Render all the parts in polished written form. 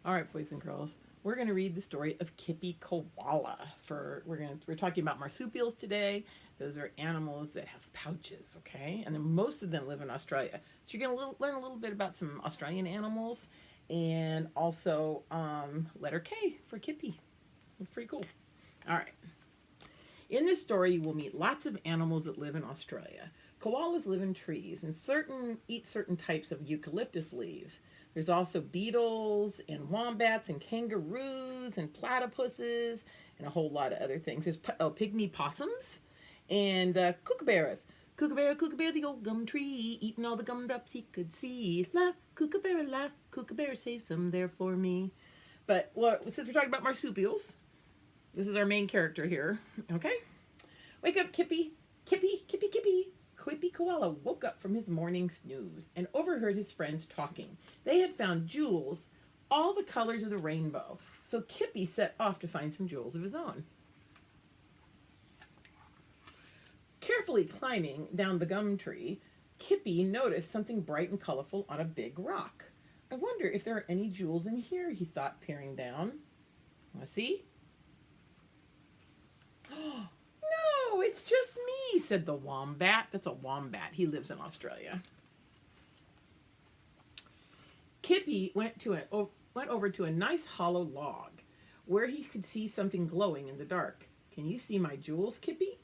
All right, boys and girls, we're going to read the story of Kippy Koala. We're talking about marsupials today. Those are animals that have pouches, okay? And then most of them live in Australia. So you're going to learn a little bit about some Australian animals, and also letter K for Kippy. It's pretty cool. All right. In this story, you will meet lots of animals that live in Australia. Koalas live in trees and eat certain types of eucalyptus leaves. There's also beetles and wombats and kangaroos and platypuses and a whole lot of other things. There's pygmy possums and kookaburras. Kookaburra, the old gum tree, eating all the gumdrops he could see. Laugh, kookaburra, save some there for me. But well, since we're talking about marsupials, this is our main character here. Okay? Wake up, Kippy. Kippy, Kippy, Kippy. Kippy Koala woke up from his morning snooze and overheard his friends talking. They had found jewels, all the colors of the rainbow. So Kippy set off to find some jewels of his own. Carefully climbing down the gum tree, Kippy noticed something bright and colorful on a big rock. I wonder if there are any jewels in here, he thought, peering down. Want to see? No, it's just me, said the wombat. That's a wombat. He lives in Australia. Kippy went over to a nice hollow log where he could see something glowing in the dark. Can you see my jewels, Kippy?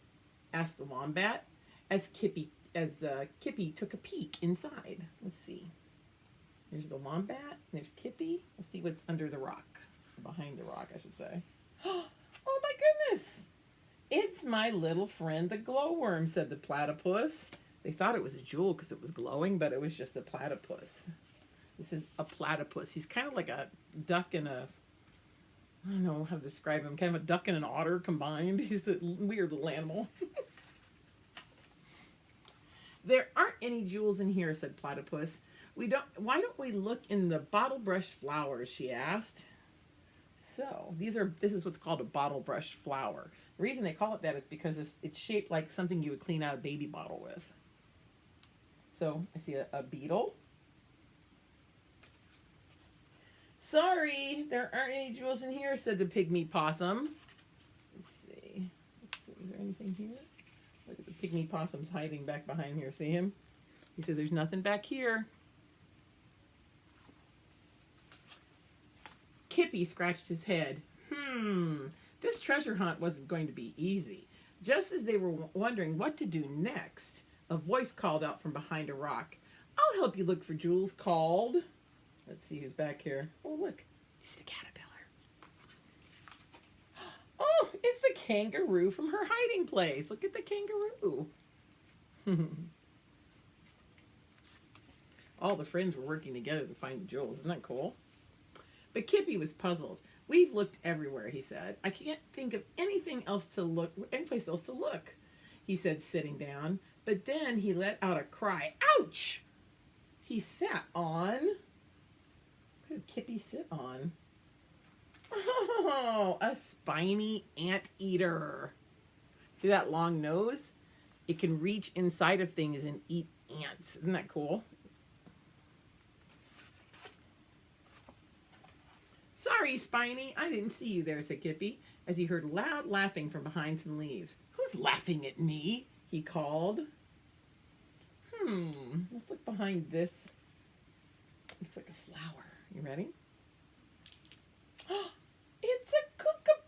Asked the wombat as Kippy took a peek inside. Let's see. There's the wombat. There's Kippy. Let's see what's under the rock. Behind the rock, I should say. Oh my goodness! It's my little friend, the glowworm, said the platypus. They thought it was a jewel because it was glowing, but it was just a platypus. This is a platypus. He's kind of like a duck and I don't know how to describe him, kind of a duck and an otter combined. He's a weird little animal. There aren't any jewels in here, said Platypus. Why don't we look in the bottle brush flowers, she asked. So, this is what's called a bottle brush flower. The reason they call it that is because it's shaped like something you would clean out a baby bottle with. So, I see a beetle. Sorry, there aren't any jewels in here, said the pygmy possum. Let's see. Is there anything here? Look at the pygmy possum's hiding back behind here. See him? He says there's nothing back here. Kippy scratched his head. This treasure hunt wasn't going to be easy. Just as they were wondering what to do next, a voice called out from behind a rock. I'll help you look for jewels, called. Let's see who's back here. Oh, look. You see the caterpillar? Oh, it's the kangaroo from her hiding place. Look at the kangaroo. All the friends were working together to find the jewels. Isn't that cool? But Kippy was puzzled. We've looked everywhere, he said. I can't think of any place else to look, he said, sitting down. But then he let out a cry. Ouch! He sat on... What did Kippy sit on? Oh, a spiny anteater. See that long nose? It can reach inside of things and eat ants. Isn't that cool? Sorry, Spiny, I didn't see you there, said Kippy, as he heard loud laughing from behind some leaves. Who's laughing at me? He called. Let's look behind this. Looks like a flower. You ready? It's a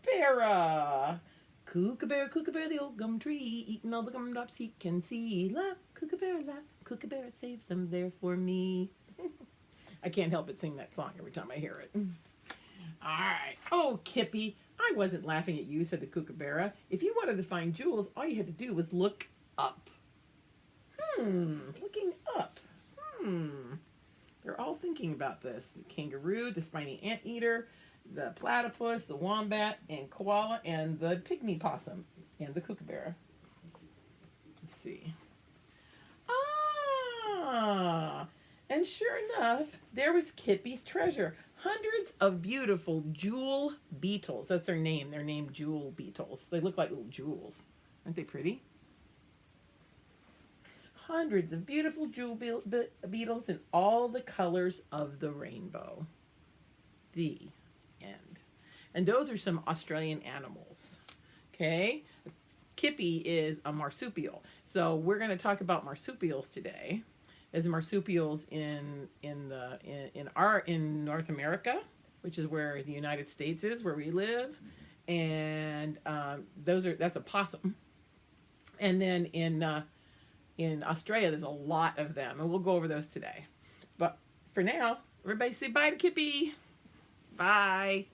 kookaburra. Kookaburra, the old gum tree, eating all the gumdrops he can see. Laugh, kookaburra, save some there for me. I can't help but sing that song every time I hear it. All right. Oh, Kippy, I wasn't laughing at you, said the kookaburra. If you wanted to find jewels, all you had to do was look up. Looking up. They're all thinking about this. The kangaroo, the spiny anteater, the platypus, the wombat, and koala, and the pygmy possum, and the kookaburra. Let's see. And sure enough, there was Kippy's treasure. Hundreds of beautiful jewel beetles. That's their name. They're named jewel beetles. They look like little jewels. Aren't they pretty? Hundreds of beautiful jewel beetles in all the colors of the rainbow. The end. And those are some Australian animals. Okay? Kippy is a marsupial. So we're going to talk about marsupials today. As marsupials in North America, which is where the United States is, where we live, and that's a possum. And then in Australia, there's a lot of them, and we'll go over those today. But for now, everybody say bye to Kippy. Bye.